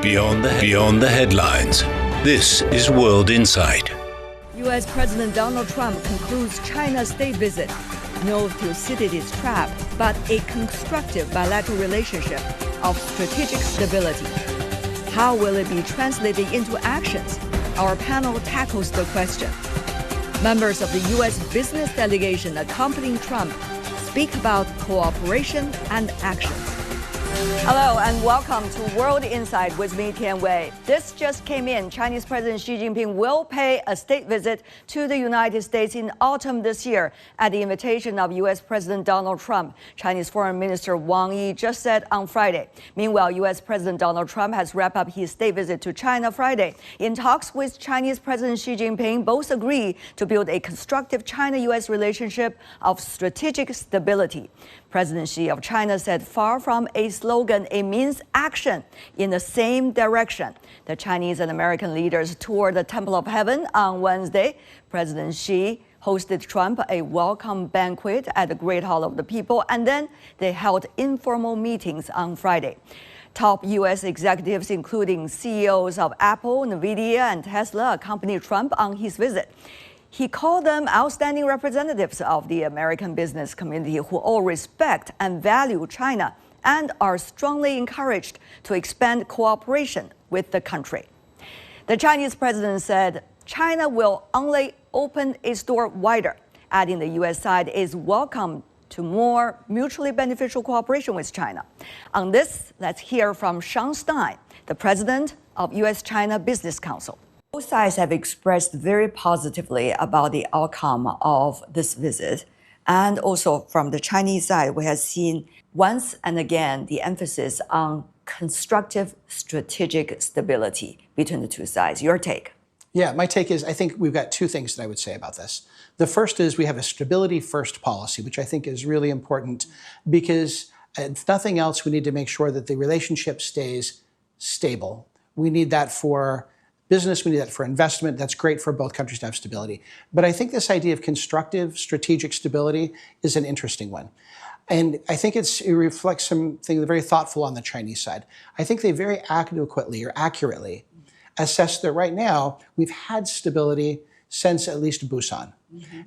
Beyond the headlines. This is World Insight. U.S. President Donald Trump concludes China's state visit. No Thucydides trap, but a constructive bilateral relationship of strategic stability. How will it be translated into actions? Our panel tackles the question. Members of the U.S. business delegation accompanying Trump speak about cooperation and actions. Hello and welcome to World Insight with me, Tian Wei. This just came in. Chinese President Xi Jinping will pay a state visit to the United States in autumn this year at the invitation of U.S. President Donald Trump. Chinese Foreign Minister Wang Yi just said on Friday. Meanwhile, U.S. President Donald Trump has wrapped up his state visit to China Friday. In talks with Chinese President Xi Jinping, both agree to build a constructive China-U.S. relationship of strategic stability. President Xi of China said, far from a slogan, it means action in the same direction. The Chinese and American leaders toured the Temple of Heaven on Wednesday. President Xi hosted Trump a welcome banquet at the Great Hall of the People, and then they held informal meetings on Friday. Top U.S. executives, including CEOs of Apple, NVIDIA, and Tesla, accompanied Trump on his visit. He called them outstanding representatives of the American business community who all respect and value China and are strongly encouraged to expand cooperation with the country. The Chinese president said China will only open its door wider, adding the U.S. side is welcome to more mutually beneficial cooperation with China. On this, let's hear from Sean Stein, the president of U.S.-China Business Council. Both sides have expressed very positively about the outcome of this visit. And also from the Chinese side, we have seen once and again the emphasis on constructive strategic stability between the two sides. Your take? Yeah, my take is I think we've got two things that I would say about this. The first is we have a stability first policy, which I think is really important because if nothing else, we need to make sure that the relationship stays stable. We need that for business, we need that for investment. That's great for both countries to have stability. But I think this idea of constructive strategic stability is an interesting one. And I think it reflects something very thoughtful on the Chinese side. I think they very adequately or accurately assess that right now we've had stability since at least Busan.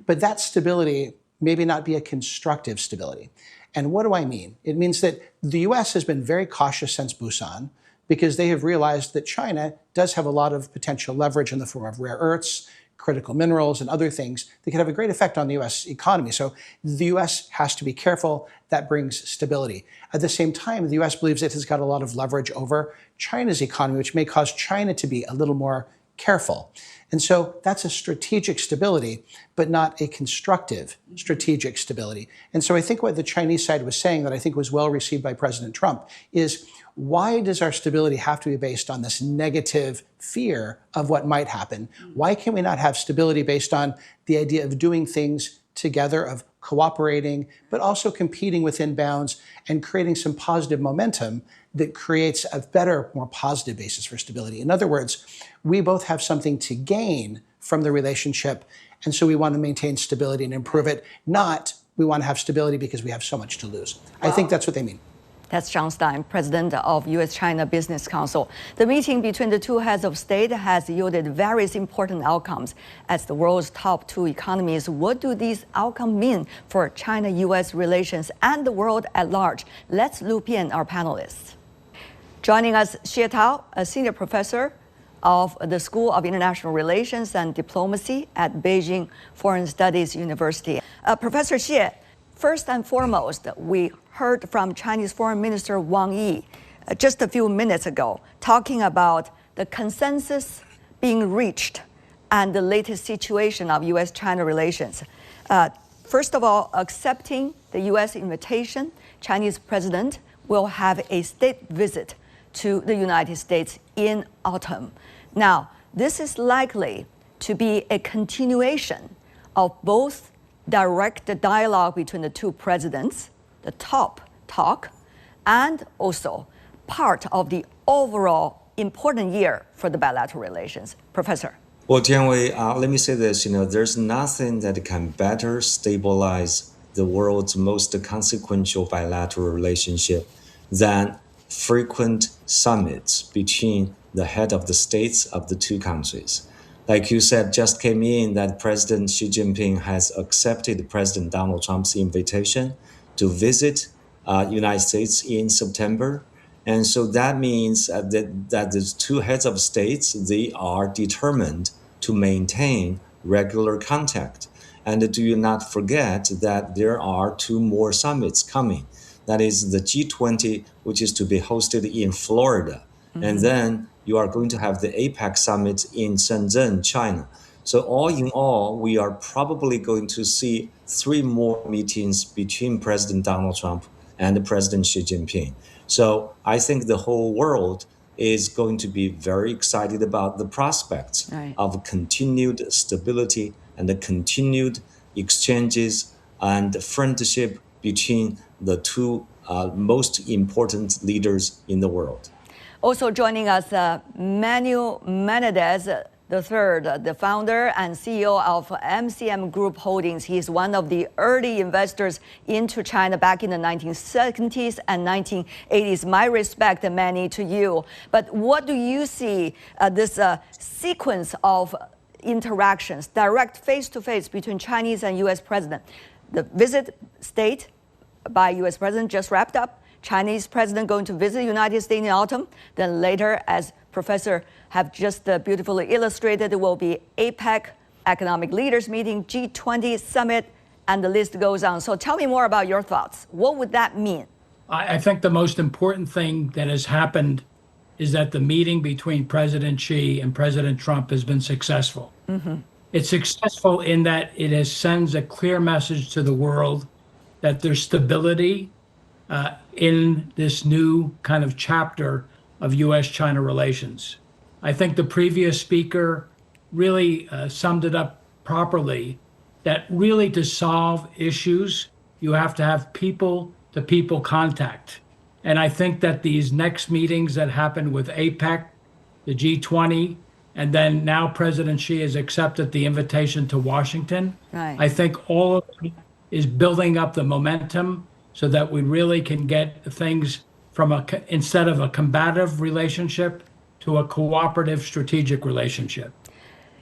But that stability maybe not be a constructive stability. And what do I mean? It means that the U.S. has been very cautious since Busan, because they have realized that China does have a lot of potential leverage in the form of rare earths, critical minerals, and other things that could have a great effect on the U.S. economy. So the U.S. has to be careful. That brings stability. At the same time, the U.S. believes it has got a lot of leverage over China's economy, which may cause China to be a little more careful. And so that's a strategic stability, but not a constructive strategic stability. And so I think what the Chinese side was saying that I think was well received by President Trump is, why does our stability have to be based on this negative fear of what might happen? Why can we not have stability based on the idea of doing things together, of cooperating, but also competing within bounds and creating some positive momentum that creates a better, more positive basis for stability? In other words, we both have something to gain from the relationship, and so we want to maintain stability and improve it, not we want to have stability because we have so much to lose. Wow. I think that's what they mean. That's Sean Stein, president of U.S.-China Business Council. The meeting between the two heads of state has yielded various important outcomes. As the world's top two economies, what do these outcomes mean for China-U.S. relations and the world at large? Let's loop in our panelists. Joining us, Xie Tao, a senior professor of the School of International Relations and Diplomacy at Beijing Foreign Studies University. Professor Xie, first and foremost, we heard from Chinese Foreign Minister Wang Yi just a few minutes ago, talking about the consensus being reached and the latest situation of U.S.-China relations. First of all, accepting the U.S. invitation, Chinese president will have a state visit to the United States in autumn. Now, this is likely to be a continuation of both direct dialogue between the two presidents, the top talk, and also part of the overall important year for the bilateral relations. Professor. Well, Tian Wei, let me say this, there's nothing that can better stabilize the world's most consequential bilateral relationship than frequent summits between the head of the states of the two countries. Like you said, just came in that President Xi Jinping has accepted President Donald Trump's invitation to visit United States in September. And so that means that the two heads of states, they are determined to maintain regular contact. And do not forget that there are two more summits coming. That is the G20, which is to be hosted in Florida. Mm-hmm. And then you are going to have the APEC summit in Shenzhen, China. So all in all, we are probably going to see 3 more meetings between President Donald Trump and President Xi Jinping. So I think the whole world is going to be very excited about the prospects of continued stability and the continued exchanges and friendship between the two most important leaders in the world. Also joining us, Manuel Menendez III, the founder and CEO of MCM Group Holdings. He is one of the early investors into China back in the 1970s and 1980s. My respect, Manny, to you. But what do you see this sequence of interactions, direct face-to-face between Chinese and U.S. president? The visit state by U.S. president just wrapped up. Chinese president going to visit the United States in autumn. Then later, as Professor have just beautifully illustrated, there will be APEC, Economic Leaders Meeting, G20 Summit, and the list goes on. So tell me more about your thoughts. What would that mean? I think the most important thing that has happened is that the meeting between President Xi and President Trump has been successful. Mm-hmm. It's successful in that it sends a clear message to the world that there's stability in this new kind of chapter of U.S.-China relations. I think the previous speaker really summed it up properly, that really to solve issues, you have to have people-to-people contact. And I think that these next meetings that happened with APEC, the G20, and then now President Xi has accepted the invitation to Washington. Right. I think all of it is building up the momentum so that we really can get things from instead of a combative relationship to a cooperative strategic relationship.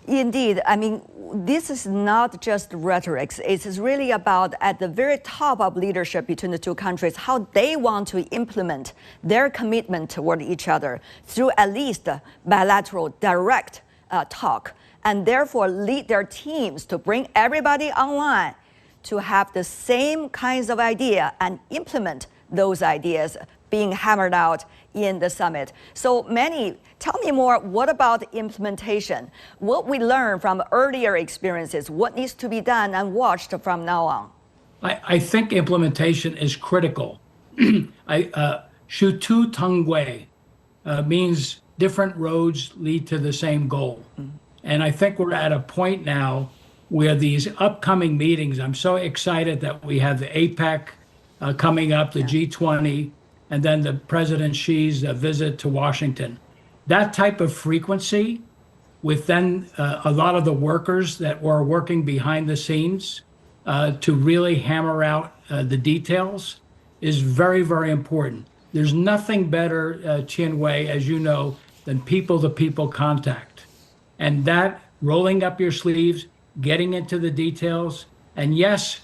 Indeed. I mean, this is not just rhetoric. It's really about at the very top of leadership between the two countries, how they want to implement their commitment toward each other through at least bilateral direct talk, and therefore lead their teams to bring everybody online to have the same kinds of idea and implement those ideas being hammered out in the summit. So Manny, tell me more, what about implementation? What we learned from earlier experiences, what needs to be done and watched from now on? I think implementation is critical. Shu Tu Teng Wei means different roads lead to the same goal. Mm-hmm. And I think we're at a point now where these upcoming meetings, I'm so excited that we have the APEC coming up, the G20, and then the President Xi's visit to Washington. That type of frequency with then a lot of the workers that were working behind the scenes to really hammer out the details is very, very important. There's nothing better, Chien Wei, as you know, than people-to-people contact. And that rolling up your sleeves, getting into the details, and yes,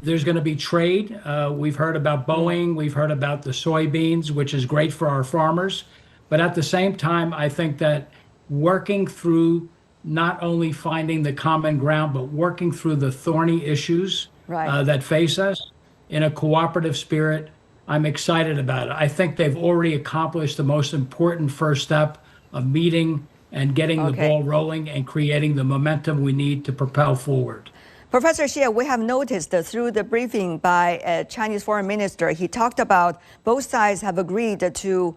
there's going to be trade. We've heard about Boeing. We've heard about the soybeans, which is great for our farmers. But at the same time, I think that working through not only finding the common ground, but working through the thorny issues that face us in a cooperative spirit, I'm excited about it. I think they've already accomplished the most important first step of meeting and getting the ball rolling and creating the momentum we need to propel forward. Professor Xie, we have noticed through the briefing by a Chinese foreign minister, he talked about both sides have agreed to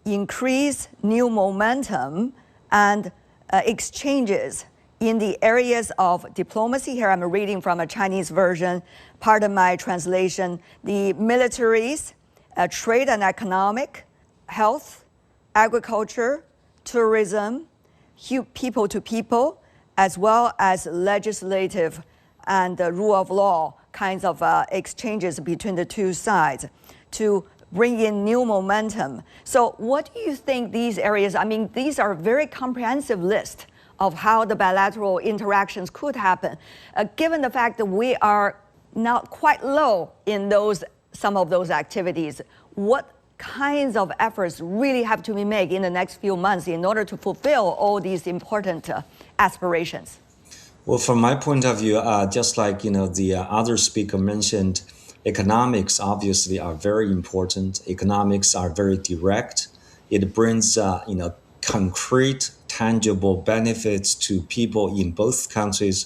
increase new momentum and exchanges in the areas of diplomacy. Here I'm reading from a Chinese version, pardon my translation, the militaries, trade and economic, health, agriculture, tourism, people to people, as well as legislative and rule of law kinds of exchanges between the two sides to bring in new momentum. So what do you think these areas, I mean, these are a very comprehensive list of how the bilateral interactions could happen, given the fact that we are now quite low in some of those activities. What kinds of efforts really have to be made in the next few months in order to fulfill all these important aspirations? Well, from my point of view, just like the other speaker mentioned, economics obviously are very important. Economics are very direct. It brings concrete, tangible benefits to people in both countries,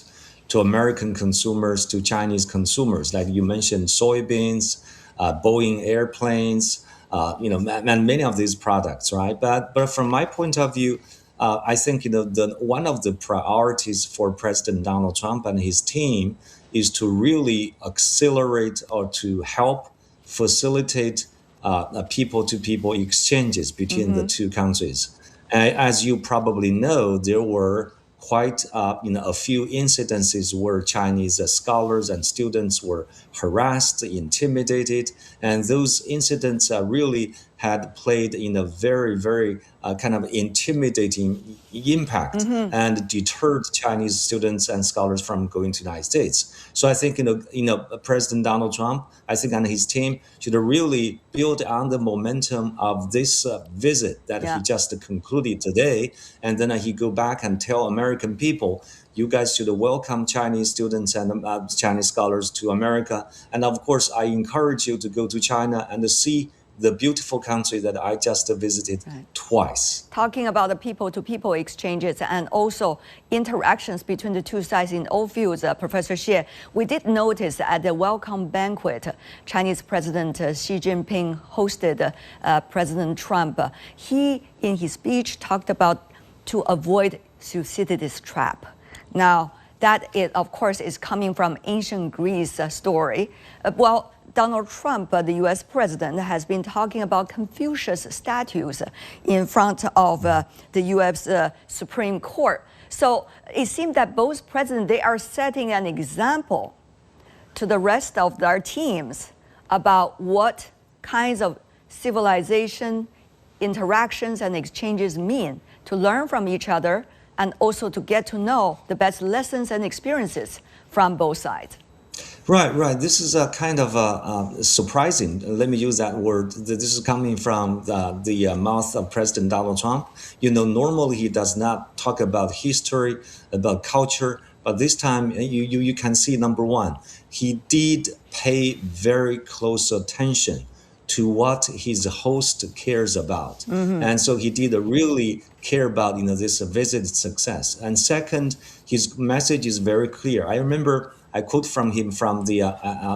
to American consumers, to Chinese consumers. Like you mentioned, soybeans, Boeing airplanes, and many of these products, right? But from my point of view, I think one of the priorities for President Donald Trump and his team is to really accelerate or to help facilitate people-to-people exchanges between the two countries. As you probably know, there were quite a few incidences where Chinese scholars and students were harassed, intimidated, and those incidents really had played in a very, very kind of intimidating impact and deterred Chinese students and scholars from going to the United States. So I think President Donald Trump, I think, and his team should really build on the momentum of this visit that he just concluded today, and then he go back and tell American people, you guys should welcome Chinese students and Chinese scholars to America. And of course, I encourage you to go to China and to see the beautiful country that I just visited twice. Talking about the people-to-people exchanges and also interactions between the two sides in all fields, Professor Xie, we did notice at the welcome banquet, Chinese President Xi Jinping hosted President Trump. He, in his speech, talked about to avoid Thucydides' trap. Now, that, of course, is coming from ancient Greece story. Donald Trump, the U.S. president, has been talking about Confucius statues in front of the U.S. Supreme Court. So it seems that both presidents, they are setting an example to the rest of their teams about what kinds of civilization, interactions, and exchanges mean, to learn from each other and also to get to know the best lessons and experiences from both sides. Right. This is a kind of surprising. Let me use that word. This is coming from the mouth of President Donald Trump. Normally he does not talk about history, about culture, but this time you can see, number one, he did pay very close attention to what his host cares about. And so he did really care about this visit success. And second, his message is very clear. I remember I quote from him from the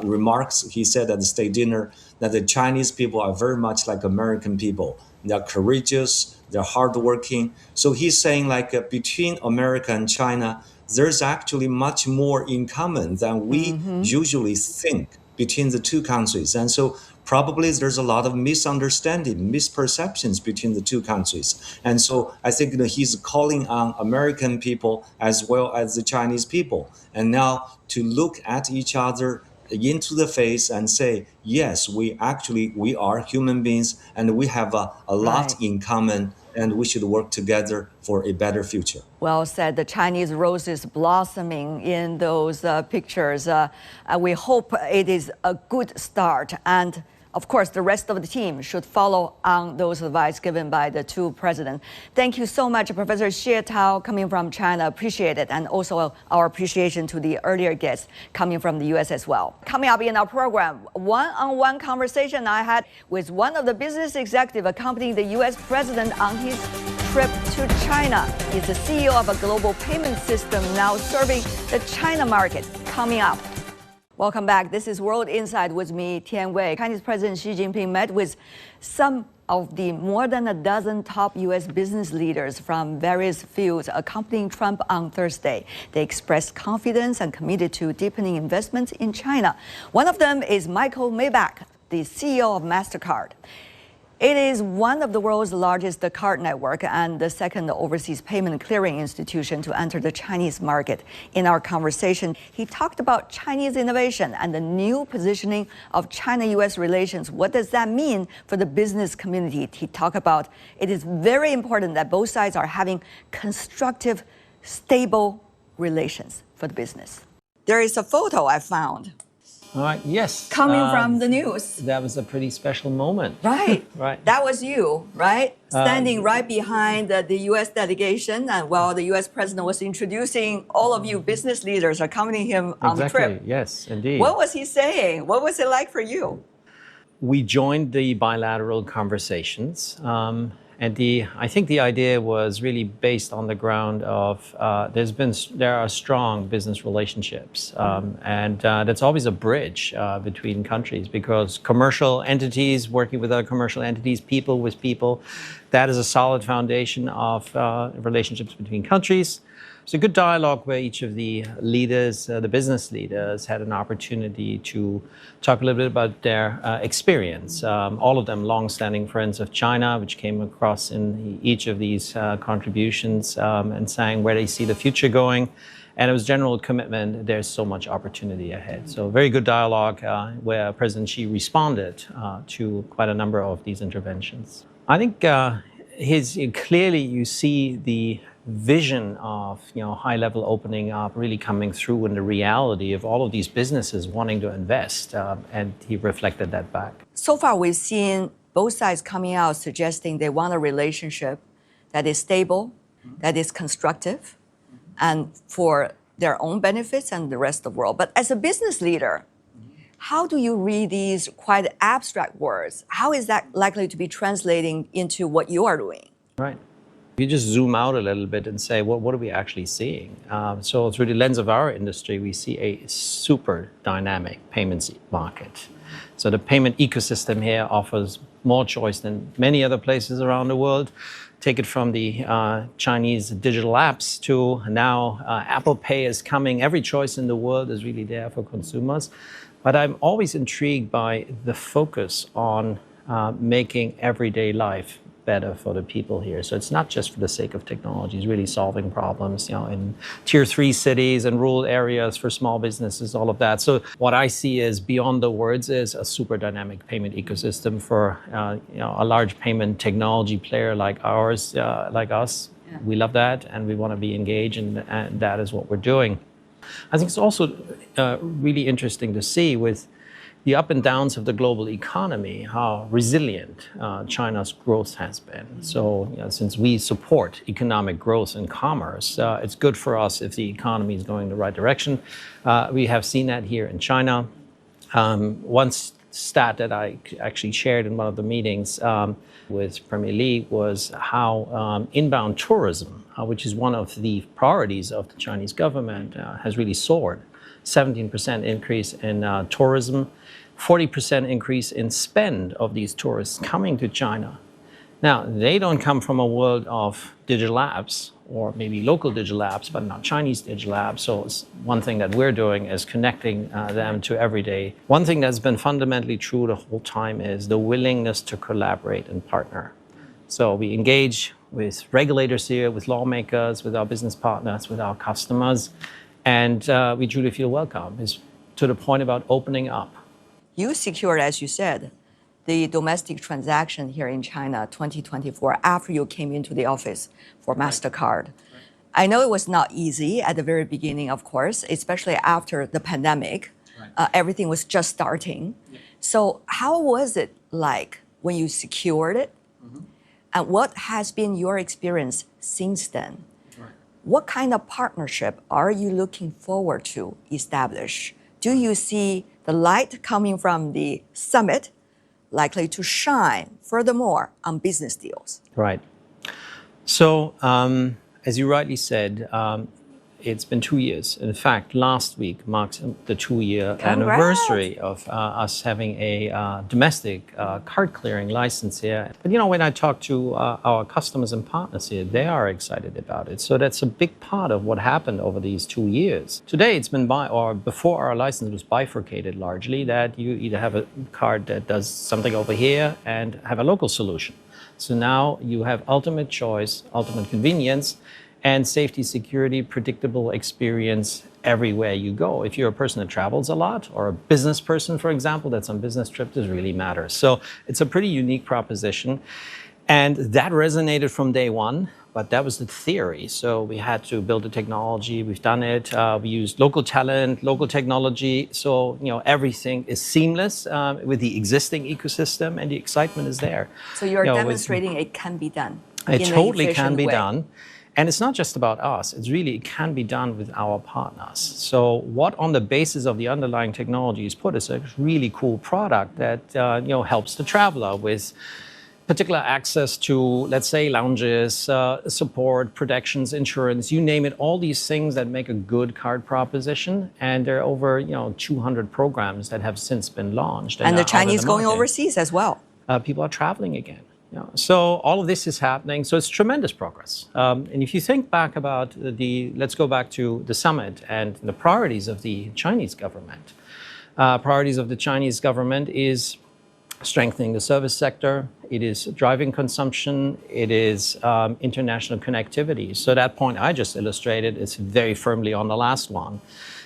remarks he said at the state dinner that the Chinese people are very much like American people. They're courageous, they're hardworking. So he's saying between America and China, there's actually much more in common than we usually think between the two countries. And so probably there's a lot of misunderstanding, misperceptions between the two countries. And so I think he's calling on American people as well as the Chinese people. And now to look at each other into the face and say, yes, we are human beings and we have a lot in common and we should work together for a better future. Well said. The Chinese roses blossoming in those pictures. We hope it is a good start. And of course, the rest of the team should follow on those advice given by the two presidents. Thank you so much, Professor Xie Tao, coming from China. Appreciate it. And also our appreciation to the earlier guests coming from the U.S. as well. Coming up in our program, one-on-one conversation I had with one of the business executives accompanying the U.S. president on his trip to China. He's the CEO of a global payment system now serving the China market. Coming up. Welcome back. This is World Insight with me, Tian Wei. Chinese President Xi Jinping met with some of the more than a dozen top U.S. business leaders from various fields accompanying Trump on Thursday. They expressed confidence and committed to deepening investments in China. One of them is Michael Maybach, the CEO of MasterCard. It is one of the world's largest card network and the second overseas payment clearing institution to enter the Chinese market. In our conversation, he talked about Chinese innovation and the new positioning of China U.S. relations. What does that mean for the business community? He talked about it is very important that both sides are having constructive, stable relations for the business. There is a photo I found. All right, yes. Coming from the news. That was a pretty special moment. Right. Right. That was you, right? Standing right behind the U.S. delegation, and while the U.S. president was introducing all of you business leaders accompanying him on the trip. Yes, indeed. What was he saying? What was it like for you? We joined the bilateral conversations. I think the idea was really based on the ground of there are strong business relationships, and that's always a bridge between countries, because commercial entities working with other commercial entities, people with people, that is a solid foundation of relationships between countries. It's a good dialogue where each of the leaders, the business leaders, had an opportunity to talk a little bit about their experience. All of them long-standing friends of China, which came across in each of these contributions, and saying where they see the future going. And it was general commitment. There's so much opportunity ahead. So very good dialogue where President Xi responded to quite a number of these interventions. I think clearly you see the vision of high-level opening up really coming through in the reality of all of these businesses wanting to invest, and he reflected that back. So far, we've seen both sides coming out suggesting they want a relationship that is stable, that is constructive, and for their own benefits and the rest of the world. But as a business leader, how do you read these quite abstract words? How is that likely to be translating into what you are doing? Right. You just zoom out a little bit and say, well, what are we actually seeing? So through the lens of our industry, we see a super dynamic payments market. So the payment ecosystem here offers more choice than many other places around the world. Take it from the Chinese digital apps to now Apple Pay is coming. Every choice in the world is really there for consumers. But I'm always intrigued by the focus on making everyday life better for the people here. So it's not just for the sake of technology, it's really solving problems, in tier 3 cities and rural areas for small businesses, all of that. So what I see is beyond the words is a super dynamic payment ecosystem for a large payment technology player like ours, like us. Yeah. We love that, and we want to be engaged, and that is what we're doing. I think it's also really interesting to see with the up and downs of the global economy, how resilient China's growth has been. So since we support economic growth and commerce, it's good for us if the economy is going the right direction. We have seen that here in China. One stat that I actually shared in one of the meetings with Premier Li was how inbound tourism, which is one of the priorities of the Chinese government, has really soared. 17% increase in tourism, 40% increase in spend of these tourists coming to China. Now, they don't come from a world of digital apps, or maybe local digital apps, but not Chinese digital apps. So one thing that we're doing is connecting them to everyday. One thing that's been fundamentally true the whole time is the willingness to collaborate and partner. So we engage with regulators here, with lawmakers, with our business partners, with our customers, and we truly feel welcome. It's to the point about opening up. You secured, as you said, the domestic transaction here in China 2024 after you came into the office for MasterCard. Right. I know it was not easy at the very beginning, of course, especially after the pandemic. Right. Everything was just starting. Yeah. So how was it like when you secured it? Mm-hmm. And what has been your experience since then? Right. What kind of partnership are you looking forward to establish? Do you see the light coming from the summit likely to shine furthermore on business deals? Right. So, as you rightly said, It's been 2 years. In fact, last week marks the 2-year Congrats. anniversary of us having a domestic card clearing license here. But when I talk to our customers and partners here, they are excited about it. So that's a big part of what happened over these 2 years. Today, it's been before our license was bifurcated largely, that you either have a card that does something over here and have a local solution. So now you have ultimate choice, ultimate convenience, and safety, security, predictable experience everywhere you go. If you're a person that travels a lot, or a business person, for example, that's on business trips, this really matters. So it's a pretty unique proposition. And that resonated from day one, but that was the theory. So we had to build the technology. We've done it. We used local talent, local technology. So, everything is seamless with the existing ecosystem, and the excitement is there. So you're demonstrating it can be done. It totally can be done. And it's not just about us. It can be done with our partners. So what on the basis of the underlying technology is put is a really cool product that helps the traveler with particular access to, let's say, lounges, support, protections, insurance, you name it, all these things that make a good card proposition. And there are over 200 programs that have since been launched. And the Chinese going overseas as well. People are traveling again. So all of this is happening. So it's tremendous progress. And if you think back about let's go back to the summit and the priorities of the Chinese government. Priorities of the Chinese government is strengthening the service sector. It is driving consumption. It is international connectivity. So that point I just illustrated is very firmly on the last one.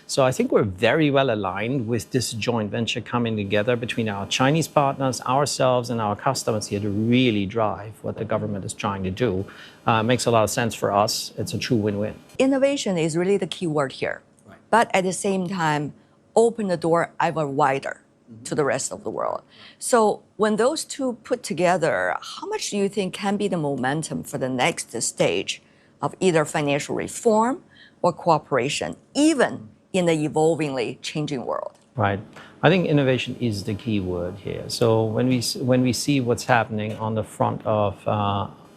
So I think we're very well aligned with this joint venture coming together between our Chinese partners, ourselves, and our customers here to really drive what the government is trying to do. Makes a lot of sense for us. It's a true win-win. Innovation is really the key word here. Right. But at the same time, open the door ever wider to the rest of the world. So when those two put together, how much do you think can be the momentum for the next stage of either financial reform or cooperation, even in the evolvingly changing world? Right. I think innovation is the key word here. So when we see what's happening on the front of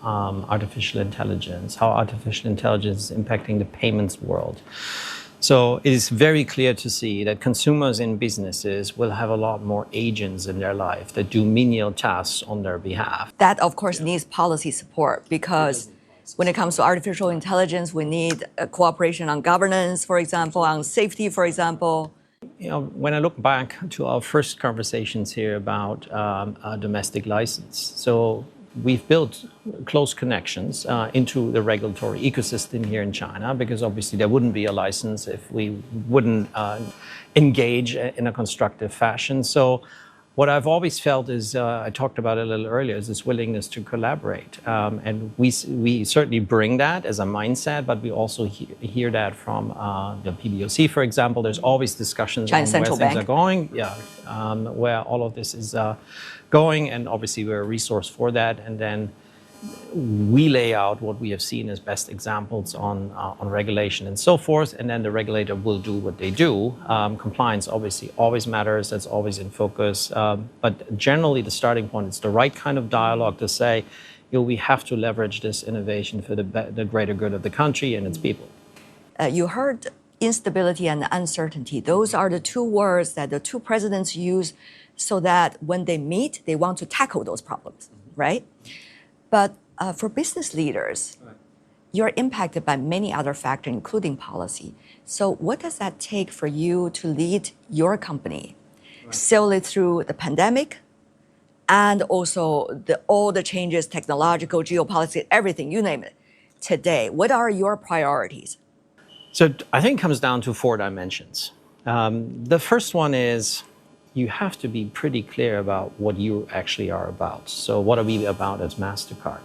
artificial intelligence, how artificial intelligence is impacting the payments world. So it is very clear to see that consumers and businesses will have a lot more agents in their life that do menial tasks on their behalf. That, of course, needs policy support, because when it comes to artificial intelligence, we need cooperation on governance, for example, on safety, for example. When I look back to our first conversations here about a domestic license, so we've built close connections into the regulatory ecosystem here in China, because obviously there wouldn't be a license if we wouldn't engage in a constructive fashion. So what I've always felt is, I talked about it a little earlier, is this willingness to collaborate. And we certainly bring that as a mindset, but we also hear that from the PBOC, for example. There's always discussions on where things are going, where all of this is going, and obviously we're a resource for that. And then we lay out what we have seen as best examples on regulation and so forth, and then the regulator will do what they do. Compliance obviously always matters, that's always in focus, but generally the starting point is the right kind of dialogue to say, we have to leverage this innovation for the greater good of the country and its people. You heard instability and uncertainty. Those are the two words that the two presidents use so that when they meet, they want to tackle those problems, right? But for business leaders, you're impacted by many other factors, including policy. So what does that take for you to lead your company, sail it through the pandemic, and also all the changes, technological, geopolitics, everything, you name it, today? What are your priorities? So I think it comes down to 4 dimensions. The first one is, you have to be pretty clear about what you actually are about. So what are we about as MasterCard?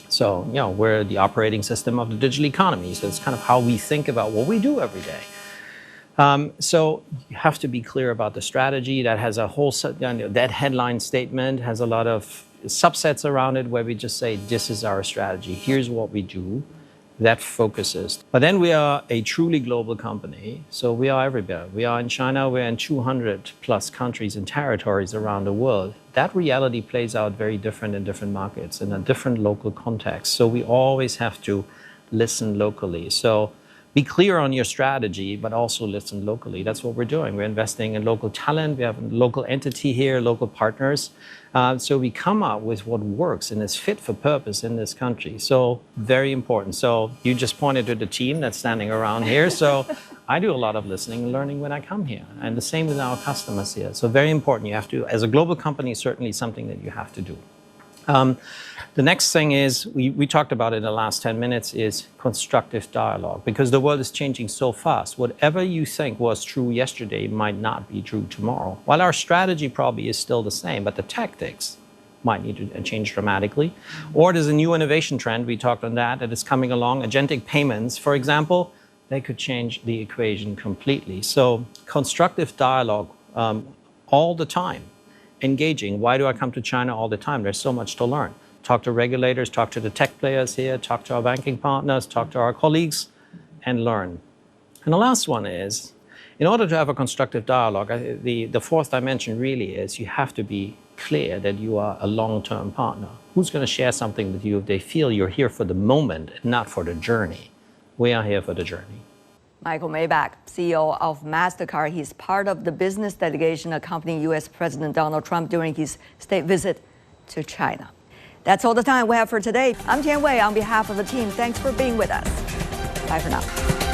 So, we're the operating system of the digital economy. So it's kind of how we think about what we do every day. So you have to be clear about the strategy. That has a whole, that headline statement has a lot of subsets around it where we just say, this is our strategy. Here's what we do. That focuses. But then we are a truly global company, so we are everywhere. We are in China, we're in 200 plus countries and territories around the world. That reality plays out very different in different markets, in a different local context. So we always have to listen locally. So be clear on your strategy, but also listen locally. That's what we're doing. We're investing in local talent. We have a local entity here, local partners. So we come up with what works and is fit for purpose in this country. So very important. So you just pointed to the team that's standing around here. So I do a lot of listening and learning when I come here. And the same with our customers here. So very important. You have to, as a global company, certainly something that you have to do. The next thing is, we talked about it in the last 10 minutes, is constructive dialogue, because the world is changing so fast. Whatever you think was true yesterday might not be true tomorrow. While our strategy probably is still the same, but the tactics might need to change dramatically. Or there's a new innovation trend, we talked on that is coming along. Agentic payments, for example, they could change the equation completely. So constructive dialogue all the time. Engaging. Why do I come to China all the time? There's so much to learn. Talk to regulators, talk to the tech players here, talk to our banking partners, talk to our colleagues, and learn. And the last one is, in order to have a constructive dialogue, the fourth dimension really is you have to be clear that you are a long-term partner. Who's going to share something with you if they feel you're here for the moment and not for the journey? We are here for the journey. Michael Maybach, CEO of MasterCard, he's part of the business delegation accompanying U.S. President Donald Trump during his state visit to China. That's all the time we have for today. I'm Tian Wei on behalf of the team. Thanks for being with us. Bye for now.